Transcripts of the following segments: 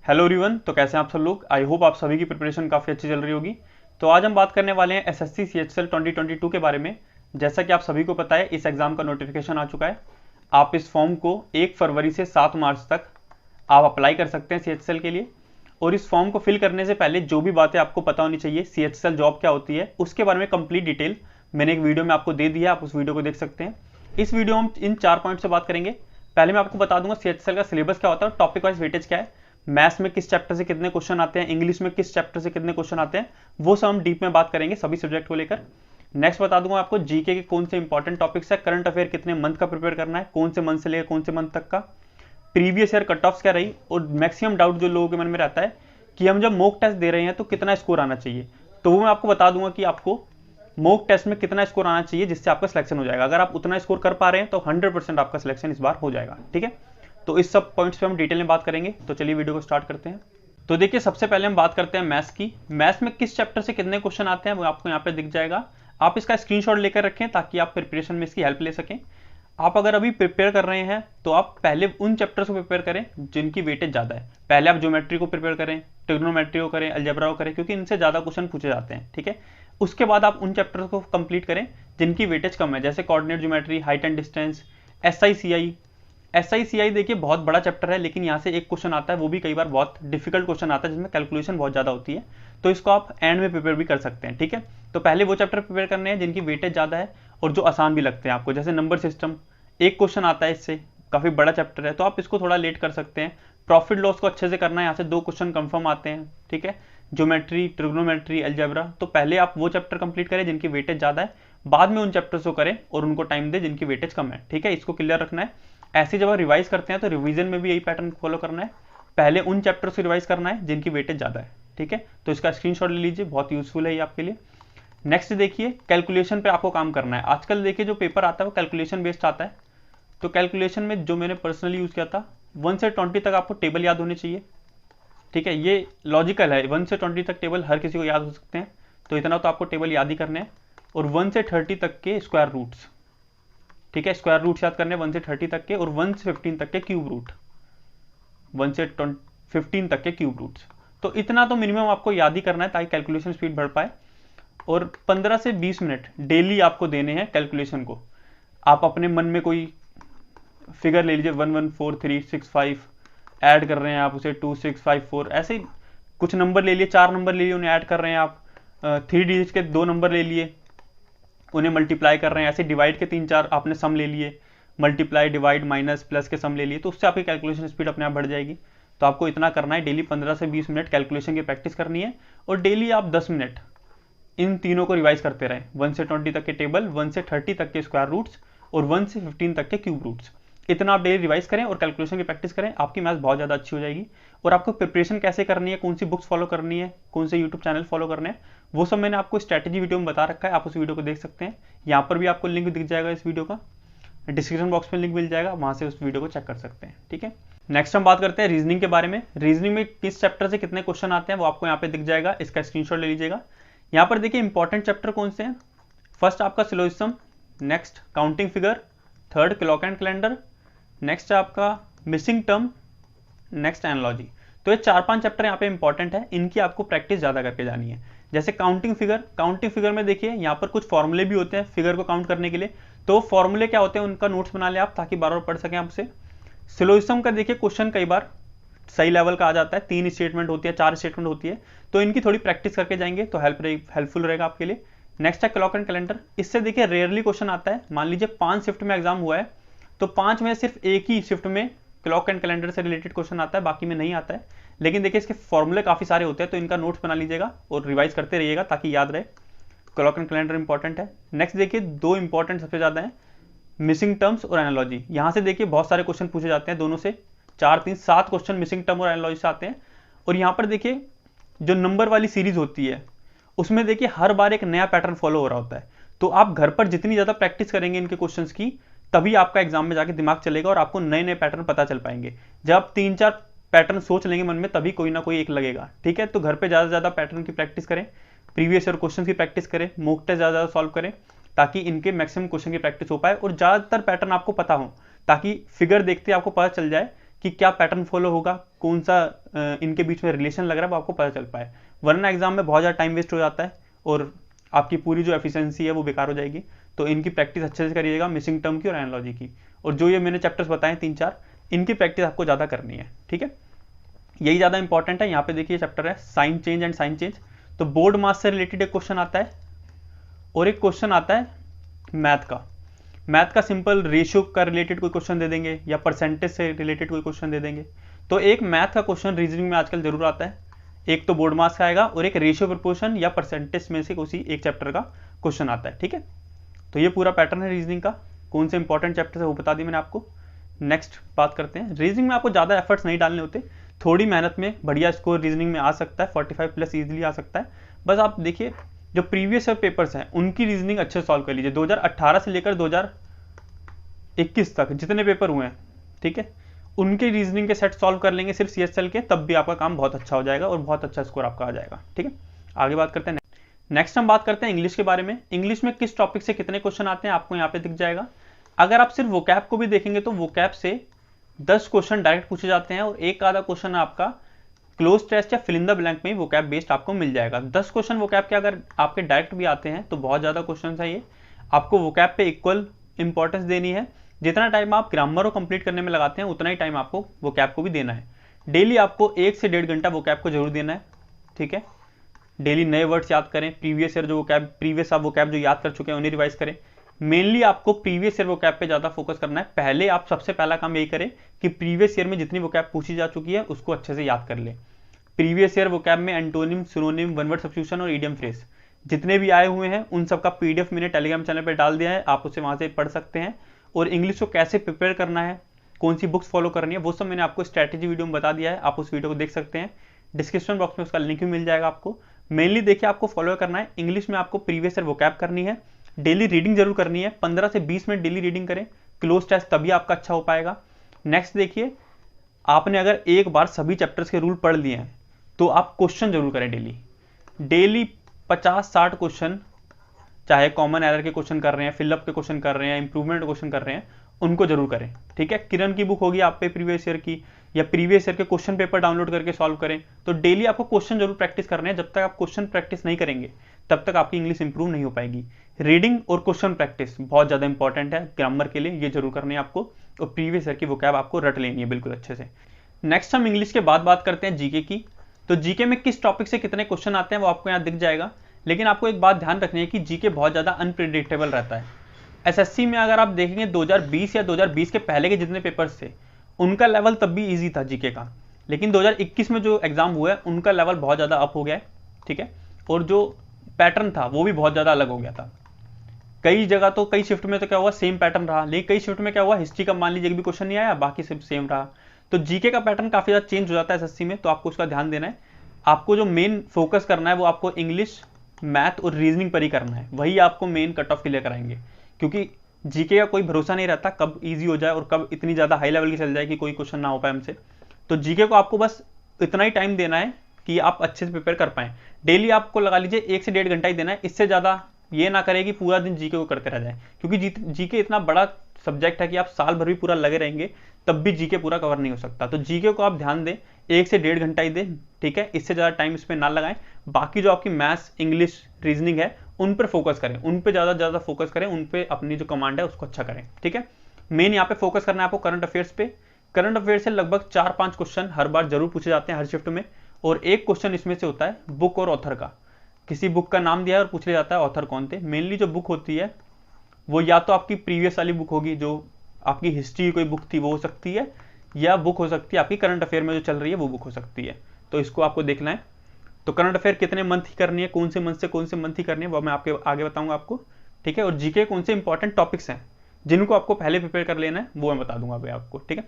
Hello everyone. तो कैसे हैं आप सब लोग। आई होप आप सभी की प्रिपरेशन काफ़ी अच्छी चल रही होगी। तो आज हम बात करने वाले हैं एसएससी सीएचएसएल 2022 के बारे में। जैसा कि आप सभी को पता है, इस एग्ज़ाम का नोटिफिकेशन आ चुका है। आप इस फॉर्म को 1 फरवरी से 7 मार्च तक आप अप्लाई कर सकते हैं सीएचएसएल के लिए। और इस फॉर्म को फिल करने से पहले जो भी बातें आपको पता होनी चाहिए, सीएचएसएल जॉब क्या होती है उसके बारे में कंप्लीट डिटेल मैंने एक वीडियो में आपको दे दिया है, आप उस वीडियो को देख सकते हैं। इस वीडियो में हम इन 4 पॉइंट से बात करेंगे। पहले मैं आपको बता दूंगा सीएचएसएल का सिलेबस क्या होता है और टॉपिक वाइज वेटेज क्या है, मैथ्स में किस चैप्टर से कितने क्वेश्चन आते हैं, इंग्लिश में किस चैप्टर से कितने क्वेश्चन आते हैं, वो सब हम डीप में बात करेंगे सभी सब्जेक्ट को लेकर। नेक्स्ट बता दूंगा आपको जीके के कौन से इंपॉर्टेंट टॉपिक्स है, करंट अफेयर कितने मंथ का प्रिपेयर करना है, कौन से मंथ से लेकर कौन से मंथ तक का, प्रीवियस ईयर कट ऑफ्स क्या रही, और मैक्सिमम डाउट जो लोगों के मन में रहता है कि हम जब मॉक टेस्ट दे रहे हैं तो कितना स्कोर आना चाहिए, तो वो मैं आपको बता दूंगा कि आपको मॉक टेस्ट में कितना स्कोर आना चाहिए जिससे आपका सिलेक्शन हो जाएगा। अगर आप उतना स्कोर कर पा रहे हैं तो 100% आपका सिलेक्शन इस बार हो जाएगा। ठीक है, तो इस सब पॉइंट्स पे हम डिटेल में बात करेंगे। तो चलिए वीडियो को स्टार्ट करते हैं। तो देखिए, सबसे पहले हम बात करते हैं मैथ्स की। मैथ्स में किस चैप्टर से कितने क्वेश्चन आते हैं वो आपको यहाँ पे दिख जाएगा। आप इसका स्क्रीनशॉट लेकर रखें ताकि आप प्रिपरेशन में इसकी हेल्प ले सकें। आप अगर अभी प्रिपेयर कर रहे हैं तो आप पहले उन चैप्टर्स को प्रिपेयर करें जिनकी वेटेज ज़्यादा है। पहले आप ज्योमेट्री को प्रिपेयर करें, ट्रिग्नोमेट्री को करें, अलजेब्रा को करें, क्योंकि इनसे ज़्यादा क्वेश्चन पूछे जाते हैं। ठीक है, उसके बाद आप उन चैप्टर्स को कंप्लीट करें जिनकी वेटेज कम है, जैसे coordinate geometry, height and distance, SICI. देखिए बहुत बड़ा चैप्टर है, लेकिन यहाँ से एक क्वेश्चन आता है, वो भी कई बार बहुत डिफिकल्ट क्वेश्चन आता है जिसमें कैलकुलेशन बहुत ज़्यादा होती है, तो इसको आप एंड में प्रिपेयर भी कर सकते हैं। ठीक है, तो पहले वो चैप्टर प्रिपेयर करने हैं जिनकी वेटेज ज़्यादा है और जो आसान भी लगते हैं आपको, जैसे नंबर सिस्टम, एक क्वेश्चन आता है इससे, काफ़ी बड़ा चैप्टर है, तो आप इसको थोड़ा लेट कर सकते हैं। प्रॉफिट लॉस को अच्छे से करना है, यहाँ से 2 क्वेश्चन कंफर्म आते हैं। ठीक है, ज्योमेट्री, ट्रिग्नोमेट्री, अलजेब्रा, तो पहले आप वो चैप्टर कंप्लीट करें जिनकी वेटेज ज़्यादा है, बाद में उन चैप्टर्स को करें और उनको टाइम दें जिनकी वेटेज कम है। ठीक है, इसको क्लियर रखना है। ऐसे जब आप रिवाइज करते हैं तो रिवीजन में भी यही पैटर्न फॉलो करना है, पहले उन चैप्टर्स को रिवाइज करना है जिनकी वेटेज ज़्यादा है। ठीक है, तो इसका स्क्रीनशॉट ले लीजिए, बहुत यूजफुल है ये आपके लिए। नेक्स्ट देखिए, कैलकुलेशन पे आपको काम करना है। आजकल देखिए जो पेपर आता है वो कैलकुलेशन बेस्ड आता है, तो कैलकुलेशन में जो मैंने पर्सनली यूज़ किया था, 1 से 20 तक आपको टेबल याद होने चाहिए। ठीक है, ये लॉजिकल है, 1 से 20 तक टेबल हर किसी को याद हो सकते हैं, तो इतना तो आपको टेबल याद ही करने हैं। और 1 से 30 तक के स्क्वायर रूट्स, ठीक है, स्क्वायर रूट्स याद करने 1 से 30 तक के, और 1 से 15 तक के क्यूब रूट, 1 से 15 तक के क्यूब रूट्स, तो इतना तो मिनिमम आपको याद ही करना है ताकि कैलकुलेशन स्पीड बढ़ पाए। और 15 से 20 मिनट डेली आपको देने हैं कैलकुलेशन को। आप अपने मन में कोई फिगर ले लीजिए, 114365 ऐड कर रहे हैं आप उसे 2654, ऐसे ही कुछ नंबर ले लिए, 4 नंबर ले लिए, उन्हें ऐड कर रहे हैं आप। 3 डिजिट के 2 नंबर ले लिए, उन्हें मल्टीप्लाई कर रहे हैं। ऐसे डिवाइड के 3-4 आपने सम ले लिए, मल्टीप्लाई, डिवाइड, माइनस, प्लस के सम ले लिए, तो उससे आपकी कैलकुलेशन स्पीड अपने आप बढ़ जाएगी। तो आपको इतना करना है, डेली 15 से 20 मिनट कैलकुलेशन की प्रैक्टिस करनी है, और डेली आप 10 मिनट इन तीनों को रिवाइज करते रहें। 1 से 20 तक के टेबल, 1 से 30 तक के स्क्वायर रूट्स, और 1 से 15 तक के क्यूब रूट्स, इतना आप डेली रिवाइज करें और कैलकुलेशन की प्रैक्टिस करें, आपकी मैथ्स बहुत ज़्यादा अच्छी हो जाएगी। और आपको प्रिपरेशन कैसे करनी है, कौन सी बुक्स फॉलो करनी है, कौन से यूट्यूब चैनल फॉलो करने हैं, वो सब मैंने आपको स्ट्रैटेजी वीडियो में बता रखा है, आप उस वीडियो को देख सकते हैं। यहाँ पर भी आपको लिंक दिख जाएगा इस वीडियो का, डिस्क्रिप्शन बॉक्स में लिंक मिल जाएगा, वहाँ से उस वीडियो को चेक कर सकते हैं। ठीक है, नेक्स्ट हम बात करते हैं रीजनिंग के बारे में। रीजनिंग में किस चैप्टर से कितने क्वेश्चन आते हैं वो आपको यहाँ पे दिख जाएगा, इसका स्क्रीनशॉट ले लीजिएगा। यहाँ पर देखिए इंपॉर्टेंट चैप्टर कौन से हैं। फर्स्ट आपका syllogism, next counting figure, third clock and calendar, next आपका मिसिंग टर्म, नेक्स्ट एनालॉजी। तो ये 4-5 चैप्टर यहाँ पे इंपॉर्टेंट है, इनकी आपको प्रैक्टिस ज़्यादा करके जानी है। जैसे काउंटिंग फिगर में देखिए यहाँ पर कुछ फॉर्मूले भी होते हैं फिगर को काउंट करने के लिए, तो फॉर्मूले क्या होते हैं उनका नोट्स बना ले आप, ताकि बार बार पढ़ सकें आप उसे। सिलोजिज्म का देखिए क्वेश्चन कई बार सही लेवल का आ जाता है, 3 स्टेटमेंट होती है, 4 स्टेटमेंट होती है, तो इनकी थोड़ी प्रैक्टिस करके जाएंगे तो हेल्पफुल रहेगा आपके लिए। नेक्स्ट है क्लॉक एंड कैलेंडर, इससे देखिए रेयरली क्वेश्चन आता है। मान लीजिए 5 शिफ्ट में एग्जाम हुआ है, तो 5 में सिर्फ एक ही शिफ्ट में क्लॉक एंड कैलेंडर से रिलेटेड क्वेश्चन आता है, बाकी में नहीं आता है। लेकिन देखिए इसके फॉर्मूले काफ़ी सारे होते हैं, तो इनका नोट्स बना लीजिएगा और रिवाइज करते रहिएगा ताकि याद रहे। क्लॉक एंड कैलेंडर इंपॉर्टेंट है। नेक्स्ट देखिए 2 इंपॉर्टेंट सबसे ज़्यादा है, मिसिंग टर्म्स और एनालॉजी। यहाँ से देखिए बहुत सारे क्वेश्चन पूछे जाते हैं, दोनों से 4, 3, 7 क्वेश्चन मिसिंग टर्म और एनालॉजी से आते हैं। और यहाँ पर देखिए जो नंबर वाली सीरीज होती है उसमें देखिए हर बार एक नया पैटर्न फॉलो हो रहा होता है, तो आप घर पर जितनी ज़्यादा प्रैक्टिस करेंगे इनके क्वेश्चंस की, तभी आपका एग्जाम में जाके दिमाग चलेगा और आपको नए नए पैटर्न पता चल पाएंगे। जब आप 3-4 पैटर्न सोच लेंगे मन में, तभी कोई ना कोई एक लगेगा। ठीक है, तो घर पे ज़्यादा से ज़्यादा पैटर्न की प्रैक्टिस करें, प्रीवियस ईयर क्वेश्चन की प्रैक्टिस करें, मॉक टेस्ट ज़्यादा सॉल्व करें, ताकि इनके मैक्सिमम क्वेश्चन की प्रैक्टिस हो पाए और ज़्यादातर पैटर्न आपको पता हो, ताकि फिगर देखते आपको पता चल जाए कि क्या पैटर्न फॉलो होगा, कौन सा इनके बीच में रिलेशन लग रहा है वो आपको पता चल पाए, वरना एग्जाम में बहुत ज़्यादा टाइम वेस्ट हो जाता है और आपकी पूरी जो एफिशिएंसी है वो बेकार हो जाएगी। तो इनकी प्रैक्टिस अच्छे से करिएगा, मिसिंग टर्म की और एनालॉजी की, और जो ये मैंने चैप्टर्स बताए 3-4 इनकी प्रैक्टिस आपको ज़्यादा करनी है, ठीक है, यही ज़्यादा इंपॉर्टेंट है। यहाँ पे देखिए चैप्टर है sign change and sign change, तो बोर्ड मास से रिलेटेड एक क्वेश्चन आता है और एक क्वेश्चन आता है मैथ का सिंपल रेशियो का रिलेटेड कोई क्वेश्चन दे देंगे या परसेंटेज से रिलेटेड कोई क्वेश्चन दे देंगे। तो एक मैथ का क्वेश्चन रीजनिंग में आजकल जरूर आता है, एक तो बोर्ड मास का आएगा और एक रेशियो प्रपोर्शन या परसेंटेज में से किसी एक चैप्टर का क्वेश्चन आता है, ठीक है। तो ये पूरा पैटर्न है रीजनिंग का, कौन से इंपॉर्टेंट चैप्टर है वो बता दी मैंने आपको। नेक्स्ट बात करते हैं, रीजनिंग में आपको ज़्यादा एफर्ट्स नहीं डालने होते, थोड़ी मेहनत में बढ़िया स्कोर रीजनिंग में आ सकता है, 45+ ईजिली आ सकता है। बस आप देखिए जो प्रीवियस ईयर पेपर्स हैं उनकी रीजनिंग अच्छे सॉल्व कर लीजिए, 2018 से लेकर 2021 तक जितने पेपर हुए हैं, ठीक है, उनके रीजनिंग के सेट सॉल्व कर लेंगे सिर्फ CSL के, तब भी आपका काम बहुत अच्छा हो जाएगा और बहुत अच्छा स्कोर आपका आ जाएगा, ठीक है। आगे बात करते हैं, नेक्स्ट हम बात करते हैं इंग्लिश के बारे में। इंग्लिश में किस टॉपिक से कितने क्वेश्चन आते हैं आपको यहाँ पे दिख जाएगा। अगर आप सिर्फ वोकैब को भी देखेंगे तो वोकैब से 10 क्वेश्चन डायरेक्ट पूछे जाते हैं और एक आधा क्वेश्चन आपका क्लोज टेस्ट या फिल इन द ब्लैंक में ही वोकैब बेस्ड आपको मिल जाएगा। 10 क्वेश्चन वोकैब के अगर आपके डायरेक्ट भी आते हैं तो बहुत ज़्यादा क्वेश्चन है ये, आपको वोकैब पे इक्वल इंपॉर्टेंस देनी है। जितना टाइम आप ग्रामर को कंप्लीट करने में लगाते हैं उतना ही टाइम आपको वोकैब को भी देना है। डेली आपको 1 से 1.5 घंटा वोकैब को जरूर देना है, ठीक है। डेली नए वर्ड्स याद करें, प्रीवियस ईयर जो वोकैब प्रीवियस आप वोकैब जो याद कर चुके हैं उन्हें रिवाइज करें। मेनली आपको प्रीवियस ईयर वोकैब पे ज़्यादा फोकस करना है। पहले आप सबसे पहला काम यही करें कि प्रीवियस ईयर में जितनी वोकैब पूछी जा चुकी है उसको अच्छे से याद कर ले। प्रीवियस ईयर वोकैब में antonym, synonym, one word substitution और इडियम फ्रेज जितने भी आए हुए हैं उन सबका PDF मैंने टेलीग्राम चैनल पर डाल दिया है, आप उसे वहाँ से पढ़ सकते हैं। और इंग्लिश को कैसे प्रिपेयर करना है, कौन सी बुक्स फॉलो करनी है, वो सब मैंने आपको स्ट्रैटेजी वीडियो में बता दिया है, आप उस वीडियो को देख सकते हैं। डिस्क्रिप्शन बॉक्स में उसका लिंक भी मिल जाएगा आपको। मेनली देखिए आपको फॉलो करना है, इंग्लिश में आपको प्रीवियस ईयर वोकैब करनी है, डेली रीडिंग जरूर करनी है, 15 से 20 मिनट डेली रीडिंग करें, क्लोज टेस्ट तभी आपका अच्छा हो पाएगा। नेक्स्ट देखिए, आपने अगर एक बार सभी चैप्टर्स के रूल पढ़ लिए हैं तो आप क्वेश्चन जरूर करें डेली 50-60 क्वेश्चन, चाहे कॉमन एरर के क्वेश्चन कर रहे हैं, फिलअप के क्वेश्चन कर रहे हैं, इंप्रूवमेंट क्वेश्चन कर रहे हैं, उनको जरूर करें, ठीक है। किरण की बुक होगी आप पे प्रीवियस ईयर की, या प्रीवियस ईयर के क्वेश्चन पेपर डाउनलोड करके सॉल्व करें। तो डेली आपको क्वेश्चन जरूर प्रैक्टिस करने हैं, जब तक आप क्वेश्चन प्रैक्टिस नहीं करेंगे तब तक आपकी इंग्लिश इंप्रूव नहीं हो पाएगी। रीडिंग और क्वेश्चन प्रैक्टिस बहुत ज़्यादा इंपॉर्टेंट है ग्रामर के लिए, ये जरूर करनी है आपको, और प्रीवियस ईयर की वोकैब आपको रट लेनी है बिल्कुल अच्छे से। नेक्स्ट हम इंग्लिश के बाद बात करते हैं जीके की। तो जीके में किस टॉपिक से कितने क्वेश्चन आते हैं वो आपको यहाँ दिख जाएगा, लेकिन आपको एक बात ध्यान रखनी है कि जीके बहुत ज़्यादा अनप्रिडिक्टेबल रहता है। एसएससी में अगर आप देखेंगे 2020 या 2020 के पहले के जितने पेपर्स थे उनका लेवल तब भी इजी था जीके का, लेकिन 2021 में जो एग्जाम हुआ है उनका लेवल बहुत ज़्यादा अप हो गया है, ठीक है, और जो पैटर्न था वो भी बहुत ज़्यादा अलग हो गया था। कई जगह तो कई शिफ्ट में तो क्या हुआ सेम पैटर्न रहा, लेकिन कई शिफ्ट में क्या हुआ हिस्ट्री का मान लीजिए भी क्वेश्चन नहीं आया, बाकी सब सेम रहा। तो जीके का पैटर्न काफ़ी ज़्यादा चेंज हो जाता है एसएससी में, तो आपको उसका ध्यान देना है। आपको जो मेन फोकस करना है वो आपको इंग्लिश, मैथ और रीजनिंग पर ही करना है, वही आपको मेन कट ऑफ क्लियर कराएंगे, क्योंकि जीके का कोई भरोसा नहीं रहता कब इजी हो जाए और कब इतनी ज़्यादा हाई लेवल की चल जाए कि कोई क्वेश्चन ना हो पाए हमसे। तो जीके को आपको बस इतना ही टाइम देना है कि आप अच्छे से प्रिपेयर कर पाएं। डेली आपको लगा लीजिए 1 से 1.5 घंटा ही देना है, इससे ज़्यादा ये ना करें कि पूरा दिन जीके को करते रह जाए, क्योंकि जीके इतना बड़ा सब्जेक्ट है कि आप साल भर भी पूरा लगे रहेंगे तब भी जीके पूरा कवर नहीं हो सकता। तो जीके को आप ध्यान दें, 1 से 1.5 घंटा ही दें, ठीक है, इससे ज़्यादा टाइम इसमें ना लगाएं। बाकी जो आपकी मैथ्स, इंग्लिश, रीजनिंग है उन पर फोकस करें, उन पर ज़्यादा फोकस करें, उन पर अपनी जो कमांड है उसको अच्छा करें, ठीक है। मेन यहाँ पे फोकस करना है आपको करंट अफेयर्स पे। करंट अफेयर्स से लगभग 4-5 क्वेश्चन हर बार जरूर पूछे जाते हैं हर शिफ्ट में, और एक क्वेश्चन इसमें से होता है बुक और ऑथर का। किसी बुक का नाम दिया है और पूछ लिया जाता है ऑथर कौन थे। मेनली जो बुक होती है वो या तो आपकी प्रीवियस वाली बुक होगी, जो आपकी हिस्ट्री की कोई बुक थी वो हो सकती है, या बुक हो सकती है आपकी करंट अफेयर में जो चल रही है वो बुक हो सकती है। तो इसको आपको देखना है। तो करंट अफेयर कितने मंथ की करनी है, कौन से मंथ से कौन से मंथ की करनी है वो मैं आपके आगे बताऊंगा आपको, ठीक है। और जीके कौन से इंपॉर्टेंट टॉपिक्स हैं जिनको आपको पहले प्रिपेयर कर लेना है वो मैं बता दूंगा अभी आपको, ठीक है।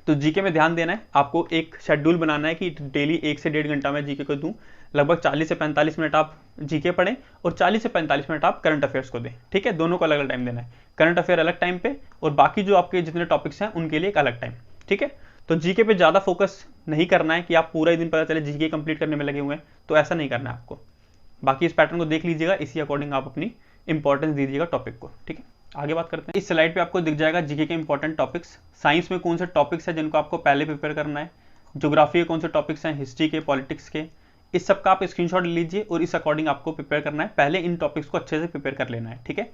तो जीके में ध्यान देना है, आपको एक शेड्यूल बनाना है कि डेली 1 से 1.5 घंटा मैं जीके को दूं, लगभग 40 से 45 मिनट आप जीके पढ़ें और 40 से 45 मिनट आप करंट अफेयर्स को दें, ठीक है। दोनों को अलग अलग टाइम देना है, करंट अफेयर अलग टाइम पे और बाकी जो आपके जितने टॉपिक्स हैं उनके लिए एक अलग टाइम, ठीक है। तो जीके पे ज़्यादा फोकस नहीं करना है कि आप पूरा ही दिन पता चले जीके कंप्लीट करने में लगे हुए हैं, तो ऐसा नहीं करना है आपको। बाकी इस पैटर्न को देख लीजिएगा, इसी अकॉर्डिंग आप अपनी इंपॉर्टेंस दीजिएगा टॉपिक को, ठीक है। आगे बात करते हैं। इस स्लाइड पे आपको दिख जाएगा जीके के इंपॉर्टेंट टॉपिक्स। साइंस में कौन से टॉपिक्स हैं जिनको आपको पहले प्रिपेयर करना है, ज्योग्राफी के कौन से टॉपिक्स हैं, हिस्ट्री के, पॉलिटिक्स के, इस सब का आप स्क्रीनशॉट ले लीजिए और इस अकॉर्डिंग आपको प्रिपेयर करना है। पहले इन टॉपिक्स को अच्छे से प्रिपेयर कर लेना है, ठीक है।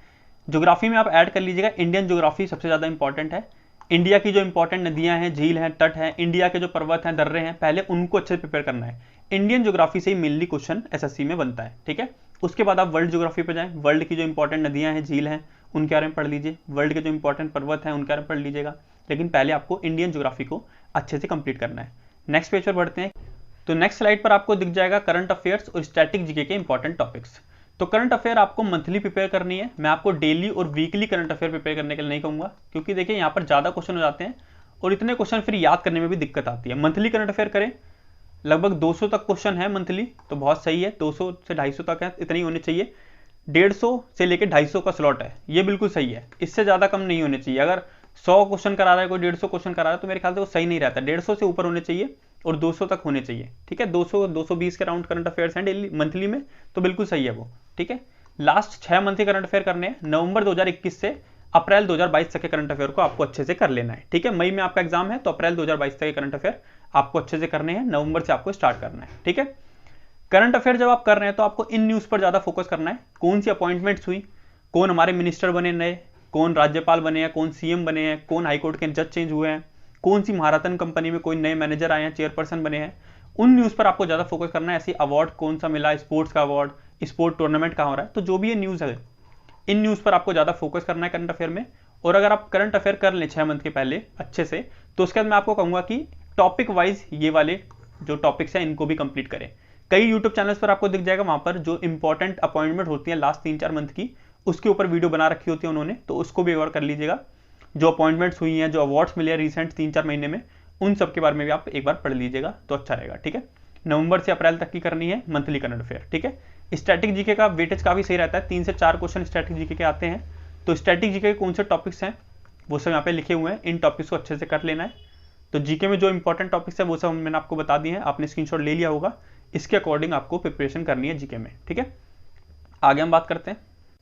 ज्योग्राफी में आप ऐड कर लीजिएगा इंडियन ज्योग्राफी सबसे ज़्यादा इंपॉर्टेंट है। इंडिया की जो इंपॉर्टेंट नदियां हैं, झील हैं, तट हैं, इंडिया के जो पर्वत हैं, दर्रे हैं, पहले उनको अच्छे से प्रिपेयर करना है। इंडियन ज्योग्राफी से ही मेनली क्वेश्चन एसएससी में बनता है, ठीक है। उसके बाद आप वर्ल्ड ज्योग्राफी पे जाएं, वर्ल्ड की जो इंपॉर्टेंट नदियां हैं, झील हैं, उनके बारे में पढ़ लीजिए। वर्ल्ड के जो इंपॉर्टेंट पर्वत हैं उनके बारे में पढ़ लीजिएगा, लेकिन पहले आपको इंडियन ज्योग्राफी को अच्छे से कंप्लीट करना है। नेक्स्ट पेज पर बढ़ते हैं। तो नेक्स्ट स्लाइड पर आपको दिख जाएगा करंट अफेयर्स और स्टैटिक जीके के इंपॉर्टेंट टॉपिक्स। तो करंट अफेयर आपको मंथली प्रिपेयर करनी है। मैं आपको डेली और वीकली करंट अफेयर प्रिपेयर करने के लिए नहीं कहूंगा, क्योंकि देखिए यहाँ पर ज़्यादा क्वेश्चन हो जाते हैं और इतने क्वेश्चन फिर याद करने में भी दिक्कत आती है। मंथली करंट अफेयर करें, लगभग 200 तक क्वेश्चन है मंथली, तो बहुत सही है। 200 से 250 तक है, इतने ही होने चाहिए। 150 से लेकर 250 का स्लॉट है, ये बिल्कुल सही है। इससे ज़्यादा कम नहीं होने चाहिए। अगर 100 क्वेश्चन करा रहा है कोई, 150 क्वेश्चन करा रहा है, तो मेरे ख्याल से वो सही नहीं रहता। 150 से ऊपर होने चाहिए और 200 तक होने चाहिए, ठीक है। 200-220 के राउंड करंट अफेयर्स हैं डेली मंथली में, तो बिल्कुल सही है वो, ठीक है। लास्ट 6 मंथ के करंट अफेयर करने हैं। नवंबर 2021 से अप्रैल 2022 तक के करंट अफेयर को आपको अच्छे से कर लेना है, ठीक है। मई में आपका एग्जाम है, तो अप्रैल 2022 तक के करंट अफेयर आपको अच्छे से करने हैं। नवंबर से आपको स्टार्ट करना है, ठीक है। करंट अफेयर जब आप कर रहे हैं तो आपको इन न्यूज़ पर ज़्यादा फोकस करना है। कौन सी अपॉइंटमेंट्स हुई, कौन हमारे मिनिस्टर बने नए, कौन राज्यपाल बने हैं, कौन सीएम बने हैं, कौन हाईकोर्ट के जज चेंज हुए हैं, कौन सी महारत्न कंपनी में कोई नए मैनेजर आए हैं, चेयरपर्सन बने हैं, उन न्यूज़ पर आपको ज़्यादा फोकस करना है। ऐसी अवार्ड कौन सा मिला, स्पोर्ट्स का अवार्ड, स्पोर्ट टूर्नामेंट कहाँ हो रहा है, तो जो भी ये न्यूज़ है, इन न्यूज़ पर आपको ज़्यादा फोकस करना है करंट अफेयर में। और अगर आप करंट अफेयर कर लें 6 मंथ के पहले अच्छे से, तो उसके बाद मैं आपको कहूँगा कि टॉपिक वाइज ये वाले जो टॉपिक्स हैं इनको भी कंप्लीट करें। कई यूट्यूब चैनल्स पर आपको दिख जाएगा, वहाँ पर जो इंपॉर्टेंट अपॉइंटमेंट होती है लास्ट 3-4 मंथ की, उसके ऊपर वीडियो बना रखी होती है उन्होंने, तो उसको भी गौर कर लीजिएगा। जो अपॉइंटमेंट्स हुई हैं, जो अवार्ड्स मिले हैं रिसेंट 3-4 महीने में, उन सब के बारे में भी आप एक बार पढ़ लीजिएगा तो अच्छा रहेगा, ठीक है। नवंबर से अप्रैल तक की करनी है मंथली करंट अफेयर, ठीक है। स्टैटिक जीके का वेटेज काफी सही रहता है, 3 से 4 क्वेश्चन स्टैटिक जीके के आते हैं। तो स्टैटिक जीके के कौन से टॉपिक्स हैं वो सब यहाँ पे लिखे हुए हैं, इन टॉपिक्स को अच्छे से कर लेना है। तो जीके में जो इंपॉर्टेंट टॉपिक्स है वो सब मैंने आपको बता दिए हैं, आपने स्क्रीनशॉट ले लिया होगा। इसके अकॉर्डिंग आपको प्रिपरेशन करनी है जीके में, ठीक है। आगे हम बात करते हैं।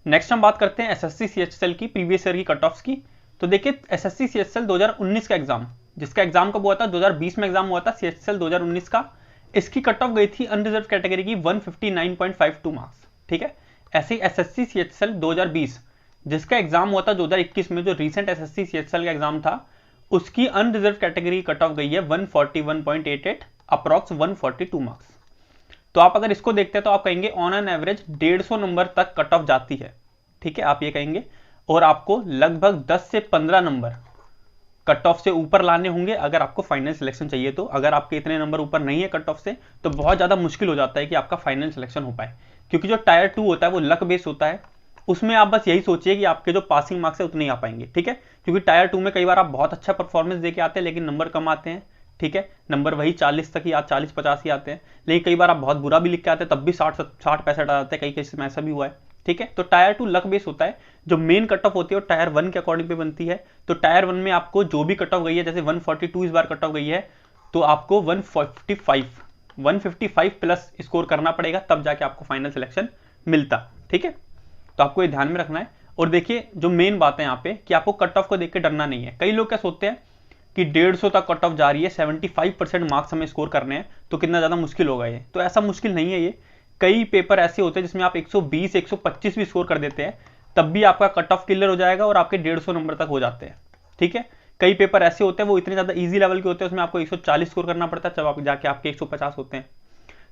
नेक्स्ट हम बात करते हैं एसएससी सीएचएसएल की प्रीवियस ईयर की कट ऑफ्स की। तो देखिए एसएससी सीएचएसएल 2019 का एग्जाम, जिसका एग्जाम कब हुआ था, 2020 में एग्जाम हुआ था सीएचएसएल 2019 का। इसकी कट ऑफ गई थी अनरिजर्व कैटेगरी की 159.52 मार्क्स, ठीक है। ऐसे ही एसएससी सीएचएसएल 2020 जिसका एग्जाम हुआ था 2021 में, जो रिसेंट एसएससी सीएचएसएल का एग्जाम था, उसकी अनरिजर्व कैटेगरी कट ऑफ गई है 141.88, अप्रॉक्स 142 मार्क्स। तो आप अगर इसको देखते हैं तो आप कहेंगे ऑन एन एवरेज 150 नंबर तक कट ऑफ जाती है, ठीक है, आप ये कहेंगे। और आपको लगभग 10 से 15 नंबर कट ऑफ से ऊपर लाने होंगे अगर आपको फाइनल सिलेक्शन चाहिए। तो अगर आपके इतने नंबर ऊपर नहीं है कट ऑफ से, तो बहुत ज़्यादा मुश्किल हो जाता है कि आपका फाइनल सिलेक्शन हो पाए, क्योंकि जो टायर 2 होता है वो लक बेस होता है। उसमें आप बस यही सोचिए कि आपके जो पासिंग मार्क्स है उतने ही आ पाएंगे, ठीक है। क्योंकि टायर 2 में कई बार आप बहुत अच्छा परफॉर्मेंस देके आते हैं लेकिन नंबर कम आते हैं, ठीक है। नंबर वही 40 तक ही, 40-50 ही आते हैं। लेकिन कई बार आप बहुत बुरा भी लिख के आते हैं तब भी 60-65 आ जाते हैं, कई केस में ऐसा भी हुआ है, ठीक है। तो टायर 2 लक बेस होता है। जो मेन कट ऑफ होती है वो टायर 1 के अकॉर्डिंग पे बनती है। तो टायर 1 में आपको जो भी कट ऑफ गई है, जैसे 142 इस बार कट ऑफ गई है, तो आपको 155 प्लस स्कोर करना पड़ेगा, तब जाके आपको फाइनल सिलेक्शन मिलता, ठीक है। तो आपको ये ध्यान में रखना है। और देखिए जो मेन बात है यहाँ पे कि आपको कट ऑफ को देख के डरना नहीं है। कई लोग क्या सोचते हैं कि 150 तक कट ऑफ जा रही है, 75% मार्क्स हमें स्कोर करने हैं, तो कितना ज़्यादा मुश्किल होगा ये। तो ऐसा मुश्किल नहीं है ये। कई पेपर ऐसे होते हैं जिसमें आप 120, 125 भी स्कोर कर देते हैं, तब भी आपका कट ऑफ क्लियर हो जाएगा और आपके 150 नंबर तक हो जाते हैं, ठीक है। कई पेपर ऐसे होते हैं वो इतने ज़्यादा ईजी लेवल के होते हैं, उसमें आपको 140 स्कोर करना पड़ता है, जब आप जाके आपके 150 होते हैं।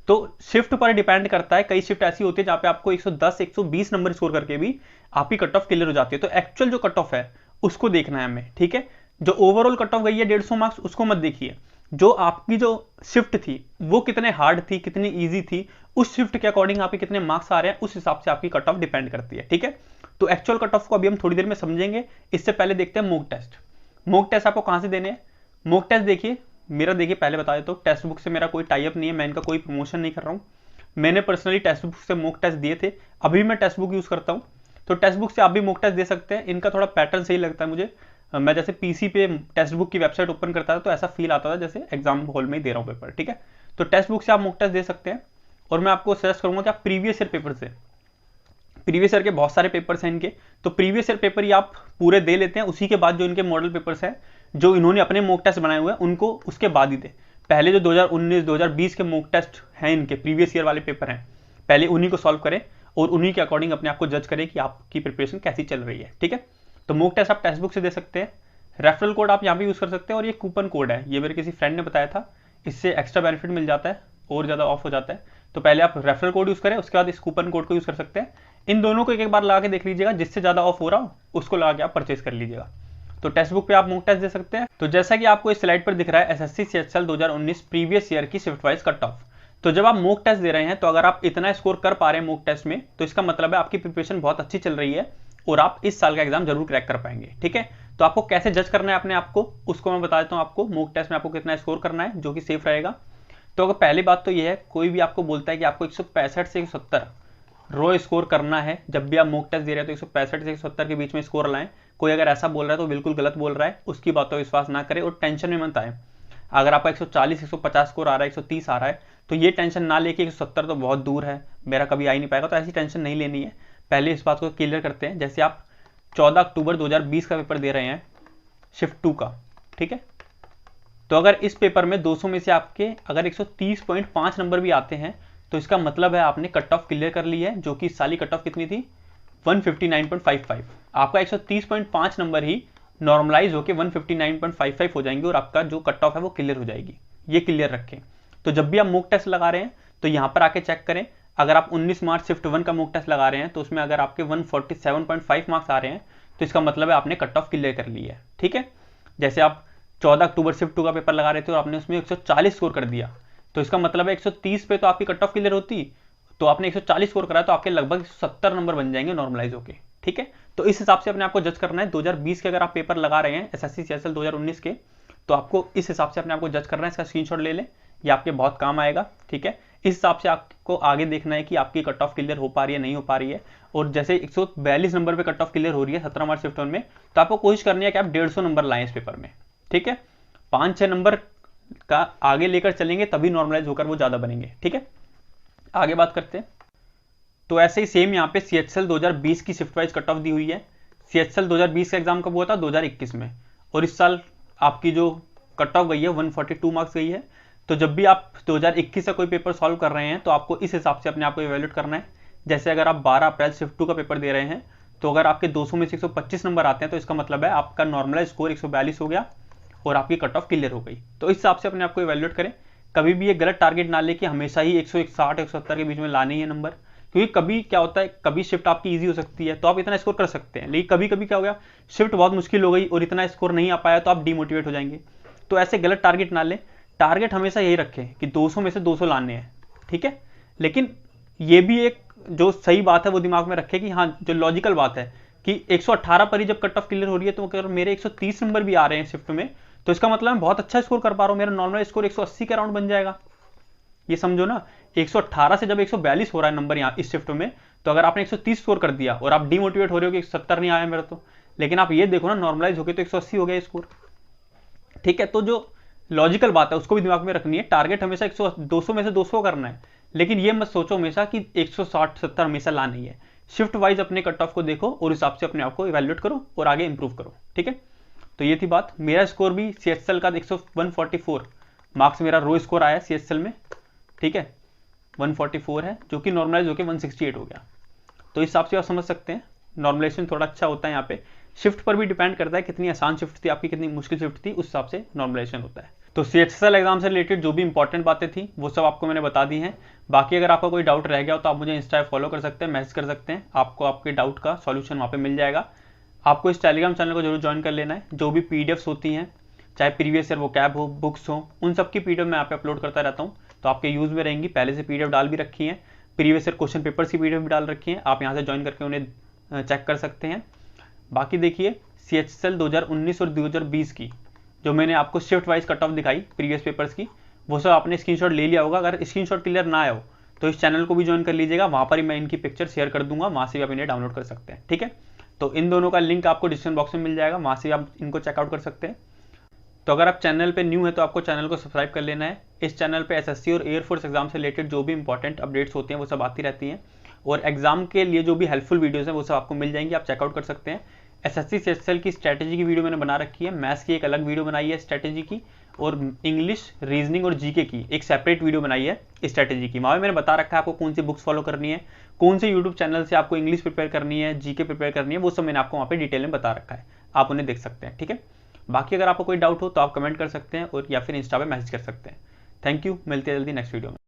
तो शिफ्ट पर डिपेंड करता है। कई शिफ्ट ऐसी होती है जहाँ पे आपको 110, 120 नंबर स्कोर करके भी आपकी कट ऑफ क्लियर हो जाती है। तो एक्चुअल जो कट ऑफ है उसको देखना है हमें, ठीक है। जो ओवरऑल कट ऑफ गई है 150 मार्क्स, उसको मत देखिए। जो आपकी जो शिफ्ट थी वो कितने हार्ड थी, कितनी ईजी थी, उस शिफ्ट के अकॉर्डिंग आपके कितने मार्क्स आ रहे हैं, उस हिसाब से आपकी कट ऑफ डिपेंड करती है, ठीक है। तो एक्चुअल कट ऑफ को अभी हम थोड़ी देर में समझेंगे। इससे पहले देखते हैं मॉक टेस्ट। मॉक टेस्ट आपको कहां से देने हैं। मॉक टेस्ट देखिए मेरा, देखिए पहले बता देता हूँ, टेक्स्ट बुक से मेरा कोई टाई अप नहीं है, मैं इनका कोई प्रमोशन नहीं कर रहा हूँ। मैंने पर्सनली टेक्स्ट बुक से मॉक टेस्ट दिए थे, अभी मैं टेक्स्ट बुक यूज करता हूँ। तो टेक्स्ट बुक से आप भी मॉक टेस्ट दे सकते हैं। इनका थोड़ा पैटर्न सही लगता है मुझे। मैं जैसे पीसी पे टेक्स्ट बुक की वेबसाइट ओपन करता था तो ऐसा फील आता था जैसे एग्जाम हॉल में ही दे रहा हूँ पेपर, ठीक है। तो टेक्स्ट बुक से आप मॉक टेस्ट दे सकते हैं। और मैं आपको सजेस्ट करूंगा कि आप प्रीवियस ईयर पेपर से प्रीवियस ईयर के बहुत सारे पेपर्स हैं इनके, तो प्रीवियस ईयर पेपर ही आप पूरे दे लेते हैं, उसी के बाद जो इनके मॉडल पेपर्स हैं जो इन्होंने अपने मॉक टेस्ट बनाए हुए हैं उनको उसके बाद ही दे। पहले जो 2019 2020 के मॉक टेस्ट हैं इनके प्रीवियस ईयर वाले पेपर हैं, पहले उन्हीं को सॉल्व करें और उन्हीं के अकॉर्डिंग अपने आप को जज करें कि आपकी प्रिपरेशन कैसी चल रही है। ठीक है, तो मॉक टेस्ट आप टेक्स्ट बुक से दे सकते हैं, रेफरल कोड आप यहाँ पे यूज़ कर सकते हैं, और ये कूपन कोड है, ये मेरे किसी फ्रेंड ने बताया था, इससे एक्स्ट्रा बेनिफिट मिल जाता है और ज़्यादा ऑफ हो जाता है। तो पहले आप रेफरल कोड यूज़ करें, उसके बाद इस कूपन कोड को यूज़ कर सकते हैं। इन दोनों को एक एक बार लगा के देख लीजिएगा, जिससे ज़्यादा ऑफ हो रहा हो उसको लगा के आप परचेज कर लीजिएगा। तो टेक्स्ट बुक पे आप मॉक टेस्ट दे सकते हैं। तो जैसा कि आपको इस स्लाइड पर दिख रहा है एसएससी सीएचएसएल 2019 प्रीवियस ईयर की शिफ्ट वाइज कट ऑफ। तो जब आप मॉक टेस्ट दे रहे हैं तो अगर आप इतना स्कोर कर पा रहे हैं मॉक टेस्ट में, तो इसका मतलब है आपकी प्रिपरेशन बहुत अच्छी चल रही है और आप इस साल का एग्जाम जरूर क्रैक कर पाएंगे। ठीक है, तो आपको कैसे जज करना है अपने आप को, उसको मैं बता देता हूँ आपको। मॉक टेस्ट में आपको कितना स्कोर करना है जो कि सेफ रहेगा। तो अगर पहली बात तो ये है, कोई भी आपको बोलता है कि आपको 165 से 170 रो स्कोर करना है, जब भी आप मॉक टेस्ट दे रहे हैं तो 165 से 170 के बीच में स्कोर लाएं। कोई अगर ऐसा बोल रहा है तो बिल्कुल गलत बोल रहा है, उसकी बातों पर विश्वास ना करें और टेंशन में मत आए। अगर आपका 140 150 स्कोर आ रहा है, 130 आ रहा है, तो ये टेंशन ना लेके 170 तो बहुत दूर है, मेरा कभी आ ही नहीं पाएगा, तो ऐसी टेंशन नहीं लेनी है। पहले इस बात को क्लियर करते हैं। जैसे आप 14 अक्टूबर 2020 का पेपर दे रहे हैं शिफ्ट 2 का, ठीक है, तो अगर इस पेपर में 200 में से आपके अगर 130.5 नंबर भी आते हैं तो इसका मतलब है आपने कट ऑफ क्लियर कर ली है, जो कि इस साल की कट ऑफ कितनी थी 159.55। आपका 130.5 नंबर ही नॉर्मलाइज होकर 159.55 हो जाएंगे और आपका जो कट ऑफ है वो क्लियर हो जाएगी, ये क्लियर रखें। तो जब भी आप मॉक टेस्ट लगा रहे हैं तो यहाँ पर आके चेक करें। अगर आप 19 मार्च शिफ्ट 1 का मॉक टेस्ट लगा रहे हैं तो उसमें अगर आपके 147.5 मार्क्स आ रहे हैं तो इसका मतलब है आपने कट ऑफ क्लियर कर ली है। ठीक है, जैसे आप 14 अक्टूबर शिफ्ट 2 का पेपर लगा रहे थे और आपने उसमें 140 स्कोर कर दिया, तो इसका मतलब है 130 पे तो आपकी कट ऑफ क्लियर होती, तो आपने 140 स्कोर करा तो आपके लगभग 170 नंबर बन जाएंगे नॉर्मलाइज होके। ठीक है, तो इस हिसाब से अपने आपको जज करना है। 2020 के अगर आप पेपर लगा रहे हैं एसएससी सीएचएसएल 2019 के, तो आपको इस हिसाब से अपने आपको जज करना है। इसका स्क्रीनशॉट ले लें, ये आपके बहुत काम आएगा। ठीक है, इस हिसाब से आपको आगे देखना है कि आपकी कट ऑफ क्लियर हो पा रही है नहीं हो पा रही है। और जैसे 142 नंबर पे कट ऑफ क्लियर हो रही है 17 मार्च शिफ्ट 1 में, तो आपको कोशिश करनी है कि आप 150 नंबर लाएं इस पेपर में। ठीक है, 5-6 नंबर का आगे लेकर चलेंगे तभी नॉर्मलाइज होकर वो ज्यादा बनेंगे। ठीक है, आगे बात करते हैं। तो ऐसे ही सेम यहाँ पे सीएचएसएल 2020 की shift wise cut of the हुई है। सीएचएसएल 2020 का एग्जाम कब हुआ था 2021 में, और इस साल आपकी जो कट ऑफ गई है 142 मार्क्स गई है। तो जब भी आप 2021 से कोई पेपर सॉल्व कर रहे हैं तो आपको इस हिसाब से अपने आप को इवेल्यूएट करना है। जैसे अगर आप 12 अप्रैल शिफ्ट 2 का पेपर दे रहे हैं, तो अगर आपके 200 में से 125 नंबर आते हैं तो इसका मतलब है आपका नॉर्मलाइज स्कोर 142 हो गया और आपकी कट ऑफ क्लियर हो गई। तो इस हिसाब से अपने आप को इवेल्यूएट करें। कभी भी ये गलत टारगेट ना लेके हमेशा ही 160 170 के बीच में लाने ही है नंबर, क्योंकि कभी क्या होता है, कभी शिफ्ट आपकी इजी हो सकती है तो आप इतना स्कोर कर सकते हैं, लेकिन कभी कभी क्या हो गया शिफ्ट बहुत मुश्किल हो गई और इतना स्कोर नहीं आ पाया तो आप डिमोटिवेट हो जाएंगे। तो ऐसे गलत टारगेट ना लें, टारगेट हमेशा यही रखें कि 200 में से 200 लाने हैं। ठीक है, लेकिन ये भी एक जो सही बात है वो दिमाग में रखें कि हाँ, जो लॉजिकल बात है कि 118 पर ही जब कट ऑफ क्लियर हो रही है, तो अगर मेरे 130 नंबर भी आ रहे हैं शिफ्ट में, तो इसका मतलब मैं बहुत अच्छा स्कोर कर पा रहा हूं, मेरा नॉर्मल स्कोर 180 के अराउंड बन जाएगा। ये समझो ना, 118 से जब 142 हो रहा है नंबर यहाँ इस शिफ्ट में, तो अगर आपने 130 स्कोर कर दिया और आप डिमोटिवेट हो रहे हो कि 170 नहीं आया मेरा, तो लेकिन आप ये देखो ना नॉर्मलाइज होकर तो 180 हो गया स्कोर। ठीक है, तो जो लॉजिकल बात है उसको भी दिमाग में रखनी है। टारगेट हमेशा 200 में से 200 करना है, लेकिन ये मत सोचो हमेशा कि 160-70 हमेशा ला नहीं है। शिफ्ट वाइज अपने कट ऑफ को देखो और हिसाब से अपने आप को इवेल्यूएट करो और आगे इंप्रूव करो। ठीक है, तो ये थी बात। मेरा स्कोर भी सीएचएसएल का 144 मार्क्स मेरा रो स्कोर आया सीएचएसएल में। ठीक है, 144 है जो कि नॉर्मलाइज होकर 168 हो गया। तो इस हिसाब से आप समझ सकते हैं नॉर्मलाइजेशन थोड़ा अच्छा होता है। यहाँ पे शिफ्ट पर भी डिपेंड करता है कितनी आसान शिफ्ट थी आपकी, कितनी मुश्किल शिफ्ट थी, उस हिसाब से नॉर्मलाइजेशन होता है। तो सीएचएसएल एग्जाम से रिलेटेड जो भी इंपॉर्टेंट बातें थी वो सब आपको मैंने बता दी हैं। बाकी अगर आपका कोई डाउट रह गया हो तो आप मुझे इंस्टा फॉलो कर सकते हैं, मैसेज कर सकते हैं, आपको आपके डाउट का सॉल्यूशन वहाँ पे मिल जाएगा। आपको इस टेलीग्राम चैनल को जरूर ज्वाइन कर लेना है। जो भी पीडीएफ्स होती हैं, चाहे प्रीवियस ईयर वोकैब हो, बुक्स हो, उन सब की पीडीएफ मैं यहाँ पे अपलोड करता रहता हूँ, तो आपके यूज में रहेंगी। पहले से पीडीएफ डाल भी रखी है, प्रीवियस ईयर क्वेश्चन पेपर्स की पीडीएफ भी डाल रखी है, आप यहाँ से ज्वाइन करके उन्हें चेक कर सकते हैं। बाकी देखिए सीएचएसएल 2019 और 2020 की जो मैंने आपको शिफ्ट वाइज कट ऑफ दिखाई प्रीवियस पेपर्स की, वो सब आपने स्क्रीनशॉट ले लिया होगा। अगर स्क्रीनशॉट क्लियर ना आया हो तो इस चैनल को भी ज्वाइन कर लीजिएगा, वहाँ पर ही मैं इनकी पिक्चर शेयर कर दूंगा, वहाँ से भी आप इन्हें डाउनलोड कर सकते हैं। ठीक है, तो इन दोनों का लिंक आपको डिस्क्रिप्शन बॉक्स में मिल जाएगा, वहाँ से आप इनको चेकआउट कर सकते हैं। तो अगर आप चैनल पे न्यू है तो आपको चैनल को सब्सक्राइब कर लेना है। इस चैनल पे एसएससी और एयरफोर्स एग्जाम से रिलेटेड जो भी इंपॉर्टेंट अपडेट्स होते हैं वो सब आती रहती हैं, और एग्जाम के लिए जो भी हेल्पफुल वीडियोस हैं वो सब आपको मिल जाएंगी, आप चेकआउट कर सकते हैं। एसएससी सीएचएसएल की स्ट्रैटेजी की वीडियो मैंने बना रखी है, मैथ्स की एक अलग वीडियो बनाई है स्ट्रैटेजी की, और इंग्लिश, रीजनिंग और जीके की एक सेपरेट वीडियो बनाई है स्ट्रैटेजी की। वहाँ मैंने बता रखा है आपको कौन सी बुक्स फॉलो करनी है, कौन से यूट्यूब चैनल से आपको इंग्लिश प्रिपेयर करनी है, जीके प्रिपेयर करनी है, वो सब मैंने आपको वहाँ पे डिटेल में बता रखा है, आप उन्हें देख सकते हैं। ठीक है, बाकी अगर आपको कोई डाउट हो तो आप कमेंट कर सकते हैं और या फिर इंस्टा पे मैसेज कर सकते हैं। थैंक यू, मिलते हैं जल्दी नेक्स्ट वीडियो में।